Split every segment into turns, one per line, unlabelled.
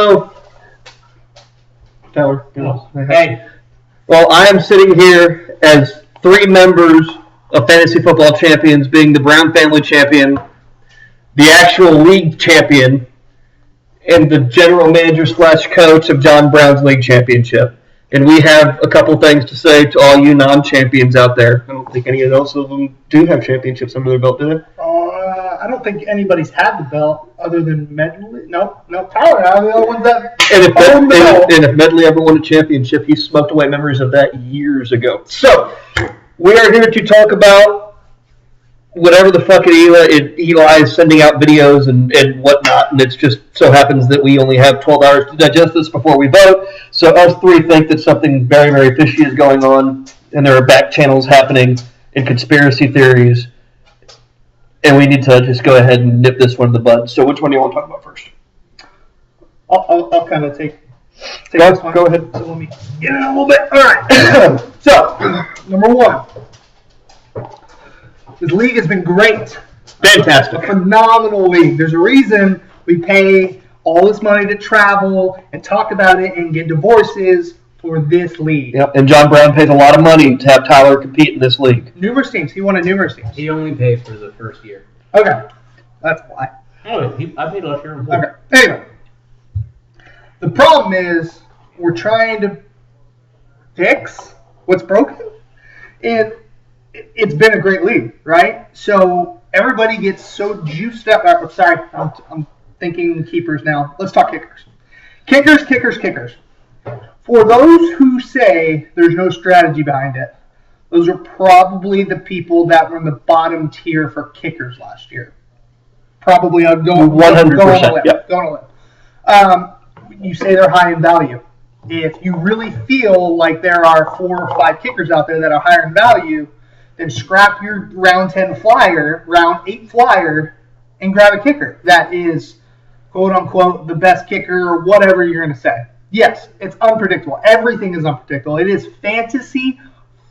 So, Tyler, hey. Well, I am sitting here as 3 members of Fantasy Football Champions, being the Brown family champion, the actual league champion, and the general manager / coach of John Brown's league championship. And we have a couple things to say to all you non-champions out there. I don't think any of those of them do have championships under their belt, do they?
I don't think anybody's had the belt other than Medley. No, Tyler. I'm the only one that.
And if Medley ever won a championship, he smoked away memories of that years ago. So, we are here to talk about whatever the fuck Eli is sending out videos and whatnot, and it just so happens that we only have 12 hours to digest this before we vote. So us 3 think that something very, very fishy is going on, and there are back channels happening and conspiracy theories, and we need to just go ahead and nip this one in the bud. So which one do you want to talk about first?
I'll kind of take
this one. Go ahead.
So let me get in a little bit. All right. So, number 1. This league has been great.
Fantastic.
A phenomenal league. There's a reason we pay all this money to travel and talk about it and get divorces for this league.
Yep. And John Brown pays a lot of money to have Tyler compete in this league.
Numerous teams. He won at numerous teams.
He only paid for the first year.
Okay. That's why.
Oh, I paid last year.
Okay. Anyway. The problem is we're trying to fix what's broken. And it's been a great league, right? So everybody gets so juiced up. I'm thinking keepers now. Let's talk kickers. Kickers. For those who say there's no strategy behind it, those are probably the people that were in the bottom tier for kickers last year. Probably I'm going
100%.
Yep. Going on a limb. You say they're high in value. If you really feel like there are 4 or 5 kickers out there that are higher in value, then scrap your round 10 flyer, round 8 flyer, and grab a kicker that is, quote unquote, the best kicker or whatever you're going to say. Yes, it's unpredictable. Everything is unpredictable. It is fantasy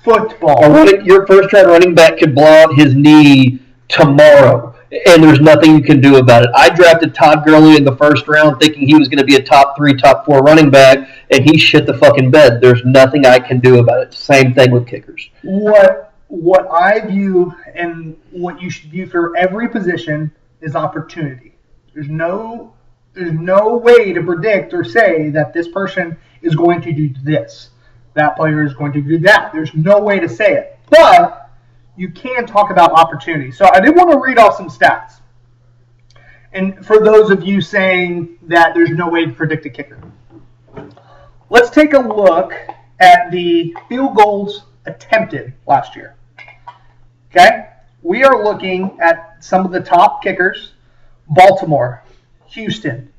football.
Your first-round running back could blow out his knee tomorrow, and there's nothing you can do about it. I drafted Todd Gurley in the first round thinking he was going to be a top 3, top 4 running back, and he shit the fucking bed. There's nothing I can do about it. Same thing with kickers.
What I view and what you should view for every position is opportunity. There's no way to predict or say that this person is going to do this. That player is going to do that. There's no way to say it. But you can talk about opportunity. So I did want to read off some stats. And for those of you saying that there's no way to predict a kicker, let's take a look at the field goals attempted last year. Okay? We are looking at some of the top kickers: Baltimore, Houston,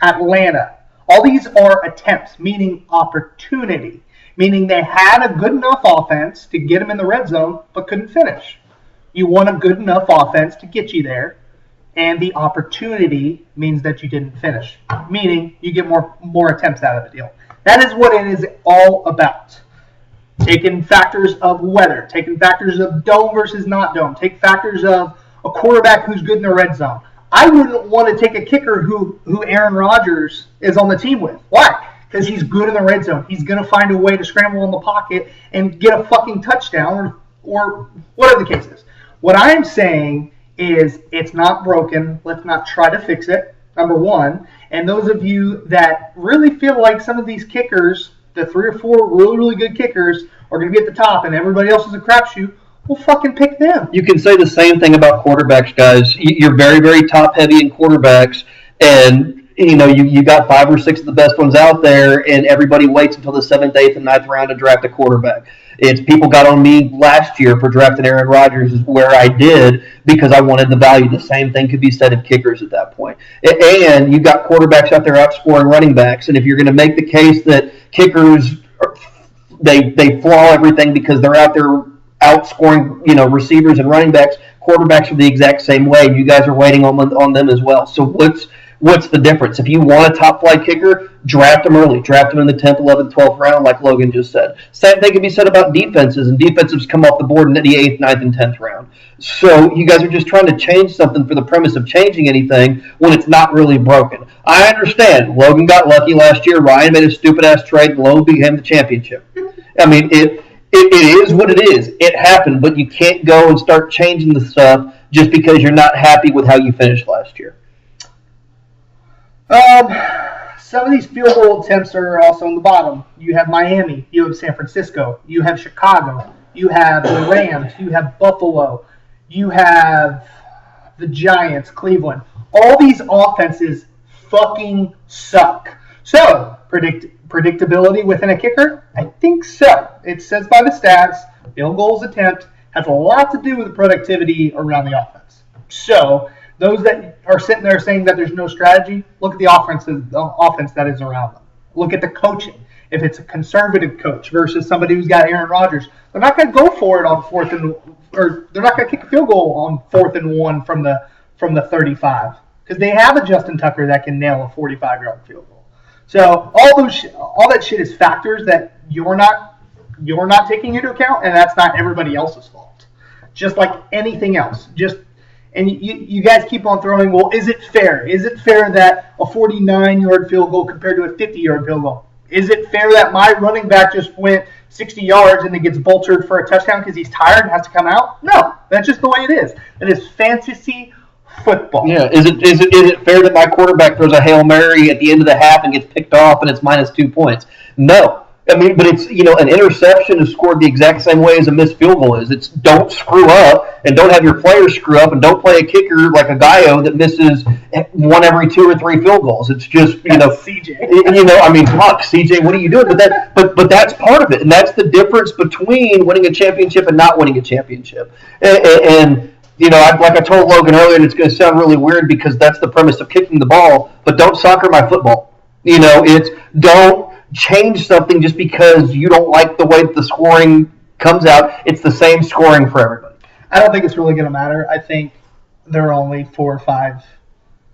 Atlanta. All these are attempts, meaning opportunity, meaning they had a good enough offense to get them in the red zone but couldn't finish. You want a good enough offense to get you there, and the opportunity means that you didn't finish, meaning you get more attempts out of the deal. That is what it is all about. Taking factors of weather, taking factors of dome versus not dome, take factors of a quarterback who's good in the red zone. I wouldn't want to take a kicker who Aaron Rodgers is on the team with. Why? Because he's good in the red zone. He's going to find a way to scramble in the pocket and get a fucking touchdown or whatever the case is. What I'm saying is it's not broken. Let's not try to fix it, number 1. And those of you that really feel like some of these kickers, the 3 or 4 really, really good kickers, are going to be at the top and everybody else is a crapshoot, well, fucking pick them.
You can say the same thing about quarterbacks, guys. You're very, very top-heavy in quarterbacks, and you got 5 or 6 of the best ones out there, and everybody waits until the 7th, 8th, and 9th round to draft a quarterback. It's people got on me last year for drafting Aaron Rodgers, is where I did, because I wanted the value. The same thing could be said of kickers at that point. And you got quarterbacks out there outscoring running backs, and if you're going to make the case that kickers, they flaw everything because they're out there outscoring, receivers and running backs, quarterbacks are the exact same way. You guys are waiting on them as well. So what's the difference? If you want a top flight kicker, draft them early. Draft them in the 10th, 11th, 12th round, like Logan just said. Same thing can be said about defenses, and defensives come off the board in the 8th, 9th, and 10th round. So you guys are just trying to change something for the premise of changing anything when it's not really broken. I understand. Logan got lucky last year. Ryan made a stupid ass trade, and Logan became the championship. I mean, it is what it is. It happened, but you can't go and start changing the stuff just because you're not happy with how you finished last year.
Some of these field goal attempts are also on the bottom. You have Miami, you have San Francisco, you have Chicago, you have the Rams, you have Buffalo, you have the Giants, Cleveland. All these offenses fucking suck. So, predictability within a kicker? I think so. It says by the stats, field goals attempt has a lot to do with the productivity around the offense. So, those that are sitting there saying that there's no strategy, look at the offense that is around them. Look at the coaching. If it's a conservative coach versus somebody who's got Aaron Rodgers, they're not going to go for it on they're not going to kick a field goal on 4th and 1 from the 35 because they have a Justin Tucker that can nail a 45-yard field goal. So all that shit is factors that you're not taking into account, and that's not everybody else's fault. Just like anything else, And you guys keep on throwing, well, is it fair? Is it fair that a 49-yard field goal compared to a 50-yard field goal? Is it fair that my running back just went 60 yards and then gets vultured for a touchdown because he's tired and has to come out? No, that's just the way it is. It is fantasy football.
Yeah, is it fair that my quarterback throws a Hail Mary at the end of the half and gets picked off and it's minus 2 points? No. I mean, but it's, an interception is scored the exact same way as a missed field goal is. It's don't screw up and don't have your players screw up and don't play a kicker like a Gallo that misses one every 2 or 3 field goals. It's just,
CJ.
Fuck, CJ, what are you doing? But that's part of it. And that's the difference between winning a championship and not winning a championship. And like I told Logan earlier, and it's going to sound really weird because that's the premise of kicking the ball, but don't soccer my football. It's don't change something just because you don't like the way that the scoring comes out. It's the same scoring for everybody.
I don't think it's really going to matter. I think there are only 4 or 5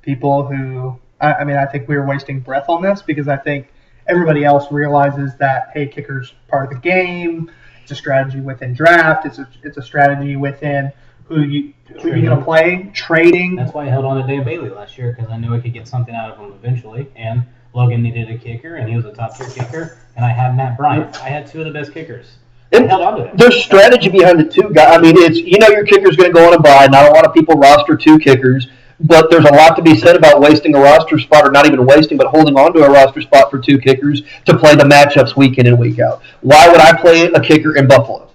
people who, I think we were wasting breath on this because I think everybody else realizes that, hey, kicker's part of the game. It's a strategy within draft. It's a strategy within who you're going to play, trading.
That's why I held on to Dan Bailey last year because I knew I could get something out of him eventually, and Logan needed a kicker, and he was a top-tier kicker, and I had Matt Bryant. I had 2 of the best kickers. I held on to it.
There's strategy behind it, too, guys. I mean, it's your kicker's going to go on a bye. Not a lot of people roster 2 kickers, but there's a lot to be said about wasting a roster spot, or not even wasting, but holding on to a roster spot for 2 kickers to play the matchups week in and week out. Why would I play a kicker in Buffalo?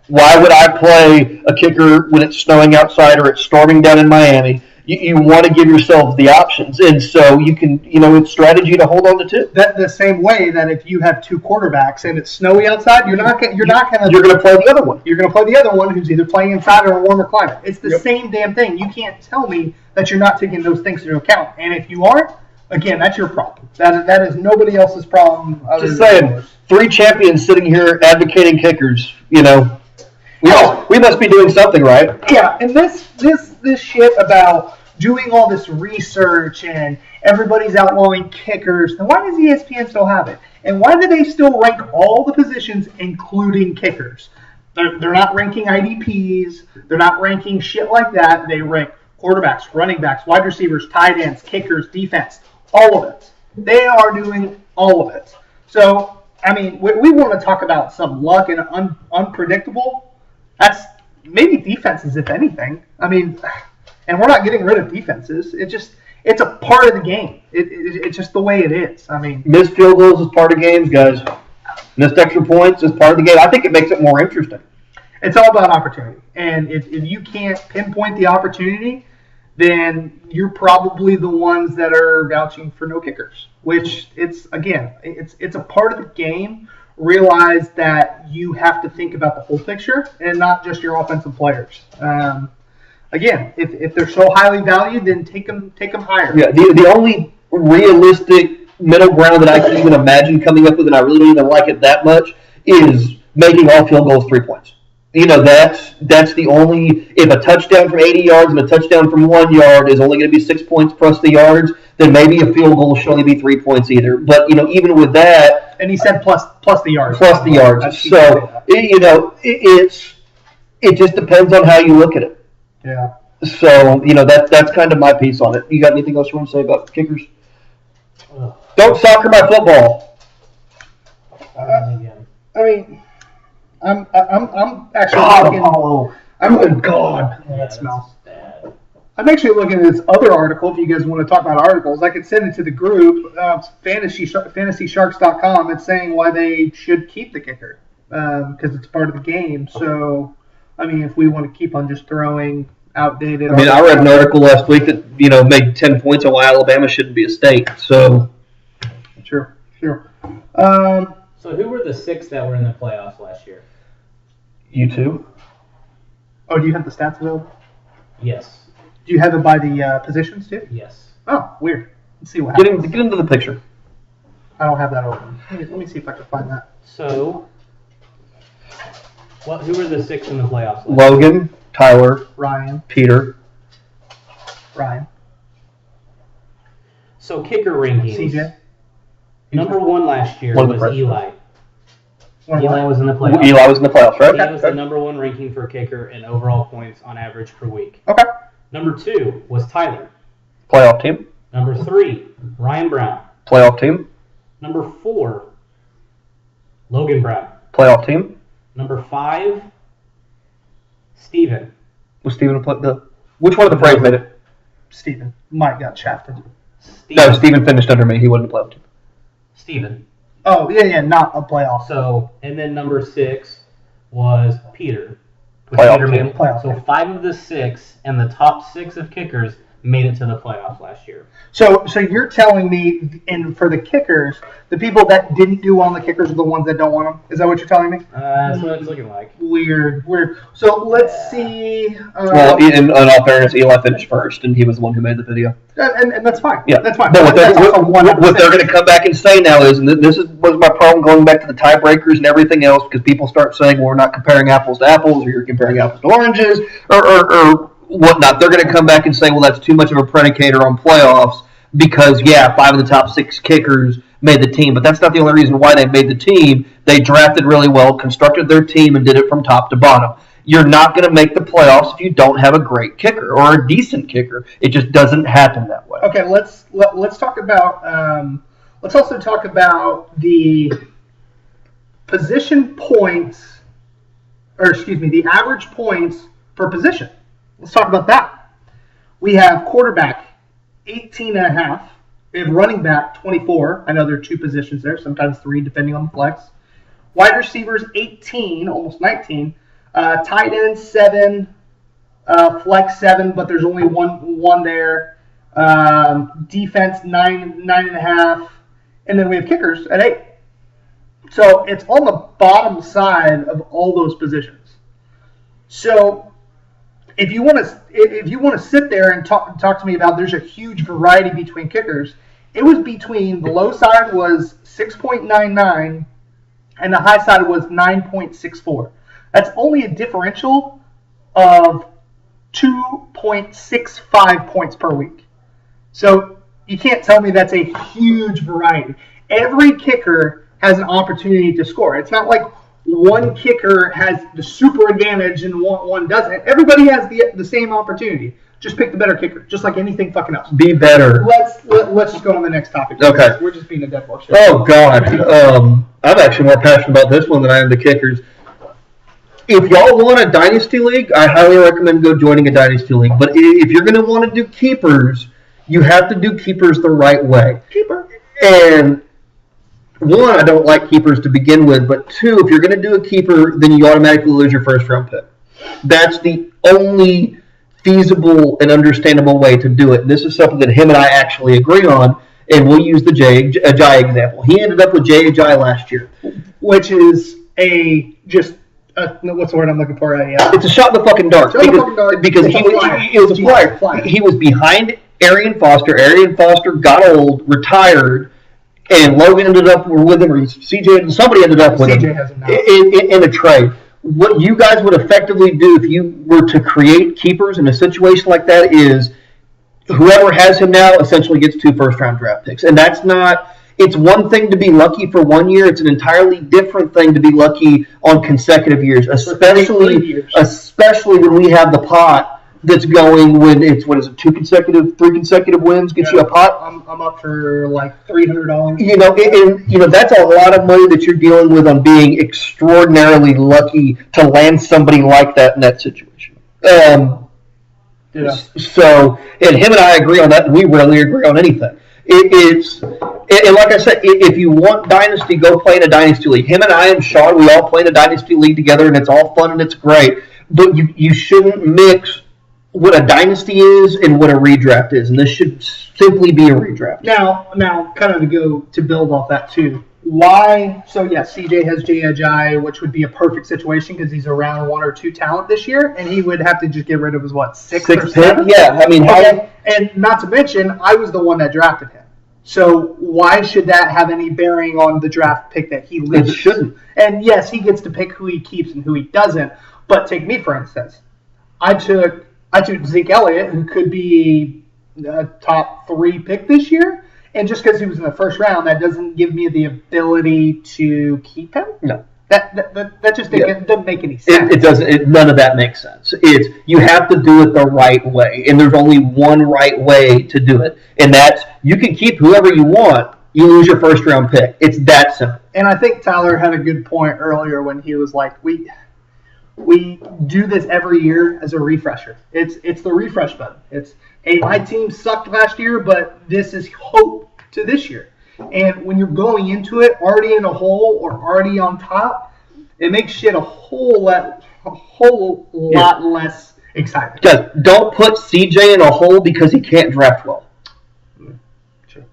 Why would I play a kicker when it's snowing outside or it's storming down in Miami? You want to give yourself the options, and so you can, it's strategy to hold on to 2.
That the same way that if you have 2 quarterbacks and it's snowy outside, you're going to
play the other one.
You're going to play the other one who's either playing inside or a warmer climate. It's the same damn thing. You can't tell me that you're not taking those things into account, and if you aren't, again, that's your problem. That is nobody else's problem.
Just saying, 3 champions sitting here advocating kickers. We must be doing something right.
Yeah, and this shit about doing all this research and everybody's outlawing kickers, then why does ESPN still have it? And why do they still rank all the positions, including kickers? They're not ranking IDPs. They're not ranking shit like that. They rank quarterbacks, running backs, wide receivers, tight ends, kickers, defense, all of it. They are doing all of it. So, we want to talk about some luck and unpredictable. That's maybe defenses, if anything. And we're not getting rid of defenses. It's a part of the game. It's just the way it is.
Missed field goals is part of games, guys. Missed extra points is part of the game. I think it makes it more interesting.
It's all about opportunity. And if you can't pinpoint the opportunity, then you're probably the ones that are vouching for no kickers. Which it's a part of the game. Realize that you have to think about the whole picture and not just your offensive players. Again, if they're so highly valued, then take them higher. Yeah,
the only realistic middle ground that I can even imagine coming up with, and I really don't even like it that much, is making all field goals 3 points. That's the only. If a touchdown from 80 yards and a touchdown from 1 yard is only going to be 6 points plus the yards, then maybe a field goal should only be 3 points either. But even with that,
and he said plus the yards.
Plus the yards. So it just depends on how you look at it.
Yeah.
So, that's kind of my piece on it. You got anything else you want to say about kickers?
Ugh.
Don't soccer my football.
Again.
I mean, I'm actually
God,
looking.
Apollo.
Good God.
Yeah,
That
that's
smells.
bad.
I'm actually looking at this other article. If you guys want to talk about articles, I could send it to the group. FantasySharks.com. It's saying why they should keep the kicker because it's part of the game. So, I mean, if we want to keep on just throwing outdated.
I mean, I read an article last week that made 10 points on why Alabama shouldn't be a state. So
Sure.
So who were the 6 that were in the playoffs last year?
you two.
Oh, do you have the stats available?
Yes.
Do you have it by the positions too?
Yes.
Oh, weird. Let's see what
Get
happens.
into the picture.
I don't have that open. Let me see if I can find that.
So, who were the 6 in the playoffs? last year?
Logan, Tyler,
Ryan.
Peter.
So kicker rankings.
CJ.
Number 1 last year
One of the
was
first.
Eli.
One
Eli
of
was in the playoffs.
Eli was in the playoffs, right?
He was the number 1 ranking for kicker in overall points on average per week.
Okay.
Number 2 was Tyler.
Playoff team.
Number 3, Ryan Brown.
Playoff team.
Number 4, Logan Brown.
Playoff team.
Number 5, Steven.
Was Steven which one of the Braves made it?
Steven. Mike got shafted.
No, Steven finished under me. He wasn't a playoff team.
Steven.
Oh, yeah, not a playoff.
So, and then number 6 was Peter.
Playoff
Peter
team.
made-
Playoff
So
team.
5 of the 6 and the top 6 of kickers made it to the playoffs last year.
So you're telling me, and for the kickers, the people that didn't do well on the kickers are the ones that don't want them? Is that what you're telling me?
That's what it's looking like.
Weird. So let's see.
Well, in all fairness, Eli finished first, and he was the one who made the video.
and that's fine.
Yeah,
That's fine.
But what
That's also
what they're
100%.
going to come back and say now is, and this was my problem going back to the tiebreakers and everything else, because people start saying, well, we're not comparing apples to apples, or you're comparing apples to oranges, or whatnot. They're going to come back and say, well, that's too much of a predicator on playoffs because, 5 of the top 6 kickers made the team. But that's not the only reason why they made the team. They drafted really well, constructed their team, and did it from top to bottom. You're not going to make the playoffs if you don't have a great kicker or a decent kicker. It just doesn't happen that way.
Okay, let's talk about. Let's also talk about the position points, or excuse me, the average points per position. Let's talk about that. We have quarterback 18.5. We have running back 24. I know there are 2 positions there, sometimes 3 depending on the flex. Wide receivers 18, almost 19. Tight end 7. Flex 7, but there's only one there. Defense 9.5, and then we have kickers at 8. So it's on the bottom side of all those positions. So if you want to sit there and talk to me about there's a huge variety between kickers, it was between the low side was 6.99 and the high side was 9.64. That's only a differential of 2.65 points per week. So you can't tell me that's a huge variety. Every kicker has an opportunity to score. It's not like one kicker has the super advantage and one doesn't. Everybody has the same opportunity. Just pick the better kicker, just like anything fucking else.
Be better.
Let's just go on the next topic.
Okay.
We're just being a dead horse.
Oh, God. I'm actually more passionate about this one than I am the kickers. If y'all want a Dynasty League, I highly recommend go joining a Dynasty League. But if you're going to want to do keepers, you have to do keepers the right way.
Keeper.
And 1, I don't like keepers to begin with. But 2, if you're going to do a keeper, then you automatically lose your first round pick. That's the only feasible and understandable way to do it. And this is something that him and I actually agree on. And we'll use the Jai example. He ended up with Jai last year,
Which is what's the word I'm looking for?
It's a shot in the fucking dark. Because
It's
he
a flyer.
was a flyer.
Flyer.
He was behind Arian Foster. Arian Foster got old, retired, and Logan ended up with him, or CJ, somebody ended up with
CJ
him
has him now.
in a trade. What you guys would effectively do if you were to create keepers in a situation like that is whoever has him now essentially gets 2 first-round draft picks. And that's not... It's one thing to be lucky for 1 year. It's an entirely different thing to be lucky on consecutive years, especially when we have the pot that's going when it's, what is it, three consecutive wins gets you a pot.
I'm up for like $300.
You know, and that's a lot of money that you're dealing with on being extraordinarily lucky to land somebody like that in that situation.
Yeah.
So, and him and I agree on that, and we rarely agree on anything. And like I said, if you want Dynasty, go play in a Dynasty League. Him and I and Sean, we all play in a Dynasty League together, and it's all fun and it's great. But you shouldn't mix what a Dynasty is and what a redraft is, and this should simply be a redraft.
Now, kind of to build off that too. Why? So yes, CJ has Jay Ajayi, which would be a perfect situation because he's around 1 or 2 talent this year, and he would have to just get rid of his sixth or seventh.
Yeah, I mean,
okay. And not to mention, I was the one that drafted him. So why should that have any bearing on the draft pick that he loses?
It shouldn't.
And yes, he gets to pick who he keeps and who he doesn't. But take me for instance. I took Zeke Elliott, who could be a top 3 pick this year. And just because he was in the first round, that doesn't give me the ability to keep him.
No,
that just doesn't make any sense.
It doesn't. None of that makes sense. You have to do it the right way, and there's only one right way to do it, and that's you can keep whoever you want. You lose your first round pick. It's that simple.
And I think Tyler had a good point earlier when he was like, we do this every year as a refresher. It's the refresh button. It's, hey, my team sucked last year, but this is hope to this year. And when you're going into it already in a hole or already on top, it makes shit a whole lot less exciting.
Guys, don't put CJ in a hole because he can't draft well.
Sure.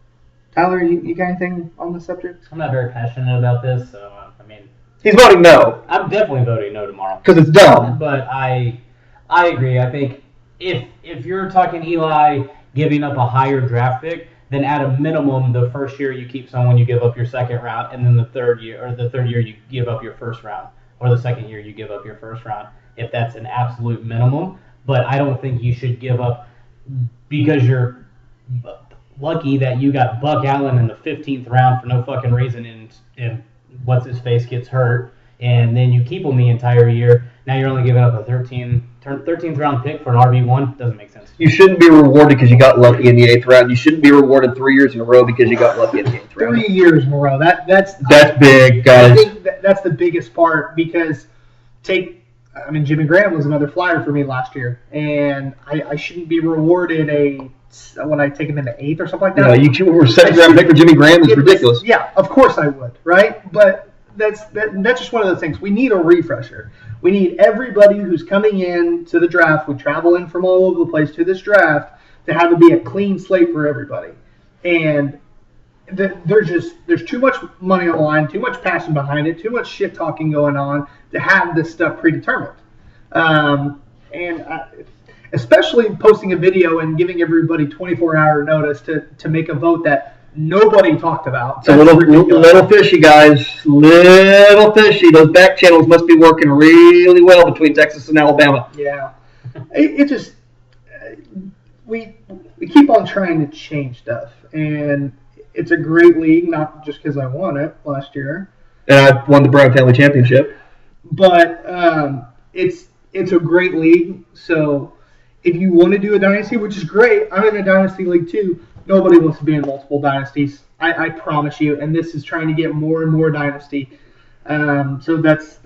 Tyler, you got anything on the subject?
I'm not very passionate about this, so I mean,
he's voting no.
I'm definitely voting no tomorrow.
Because it's dumb.
But I agree. I think if you're talking Eli giving up a higher draft pick, then at a minimum, the first year you keep someone, you give up your second round, and then the third year you give up your first round, or the second year you give up your first round, if that's an absolute minimum. But I don't think you should give up because you're lucky that you got Buck Allen in the 15th round for no fucking reason, and what's his face gets hurt, and then you keep him the entire year. Now you're only giving up a 13th round pick for an RB1. Doesn't make sense.
You shouldn't be rewarded because you got lucky in the 8th round. You shouldn't be rewarded 3 years in a row because you got lucky in the 8th round.
3 years in a row. That's
big, guys.
I think that's the biggest part because Jimmy Graham was another flyer for me last year, and I shouldn't be rewarded when I take him in the 8th or something like that.
No, you were 7th round pick for Jimmy Graham is ridiculous.
Yeah, of course I would, right? But that's just one of those things. We need a refresher. We need everybody who's coming in to the draft. We travel in from all over the place to this draft to have it be a clean slate for everybody. And there's too much money on the line, too much passion behind it, too much shit talking going on to have this stuff predetermined. Especially posting a video and giving everybody 24-hour notice to make a vote that nobody talked about.
It's a little fishy, guys. Little fishy. Those back channels must be working really well between Texas and Alabama.
Yeah. It just we keep on trying to change stuff, and it's a great league, not just because I won it last year.
And I won the Brown Family Championship.
But it's a great league, so if you want to do a dynasty, which is great, I'm in a dynasty league too. Nobody wants to be in multiple dynasties. I promise you. And this is trying to get more and more dynasty. So that's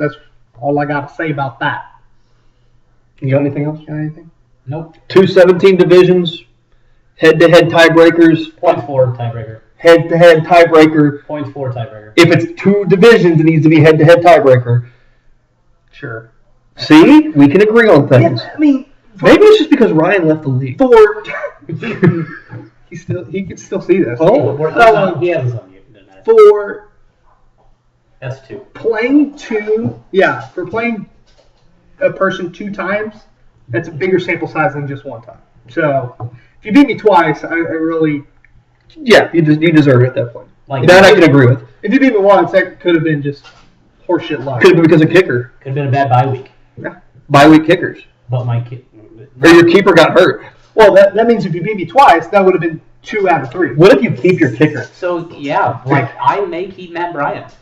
all I got to say about that.
You got anything else?
Got anything?
Nope.
2 17 divisions, head-to-head tiebreakers.
Points for tiebreaker.
Head-to-head tiebreaker.
Points for tiebreaker.
If it's 2 divisions, it needs to be head-to-head tiebreaker.
Sure.
See? We can agree on things.
Yeah, I mean,
maybe it's just because Ryan left the league.
He can still see this.
He has his own. Doesn't matter.
For
That's 2.
playing for playing a person 2 times, that's a bigger sample size than just 1 time. So if you beat me twice, I really
you deserve it at that point.
Like
that I can agree with.
If you beat me once, that could have been just horseshit luck.
Could have been because of kicker.
Could have been a bad bye week.
Yeah.
Bye week kickers.
But my kid.
Or your keeper got hurt.
Well, that means if you beat me twice, that would have been 2 out of 3.
What if you keep your kicker?
So yeah, like I may keep Matt Bryant.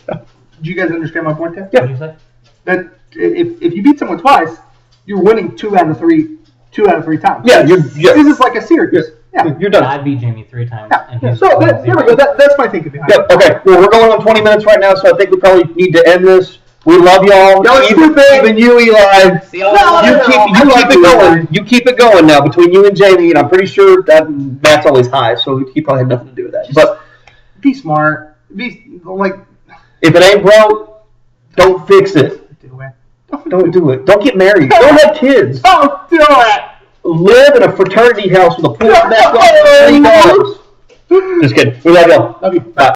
Do you guys understand my point there?
What did you say?
That if you beat someone twice, you're winning 2 out of 3 2 out of 3 times.
Yeah,
This is like a series. Yeah.
You're done.
I beat Jamie 3 times. And
Yeah.
he's
So
won
there we
0.
go. That's my thinking behind it.
Yep. Okay. Well, we're going on 20 minutes right now, so I think we probably need to end this. We love y'all.
Y'all
Even you, Eli.
See y'all
No,
You
no,
keep
I like
it
you,
going.
Eli.
You keep it going now between you and Jamie, and I'm pretty sure that Matt's always high, so he probably had nothing to do with that. But
Be smart. Be like.
if it ain't broke, don't fix it.
Do it.
Don't do it. Don't get married. Don't have kids.
Don't do it.
Live in a fraternity house with a pool, basketball, 3 dollars. Just kidding. We love y'all.
Love you.
Bye.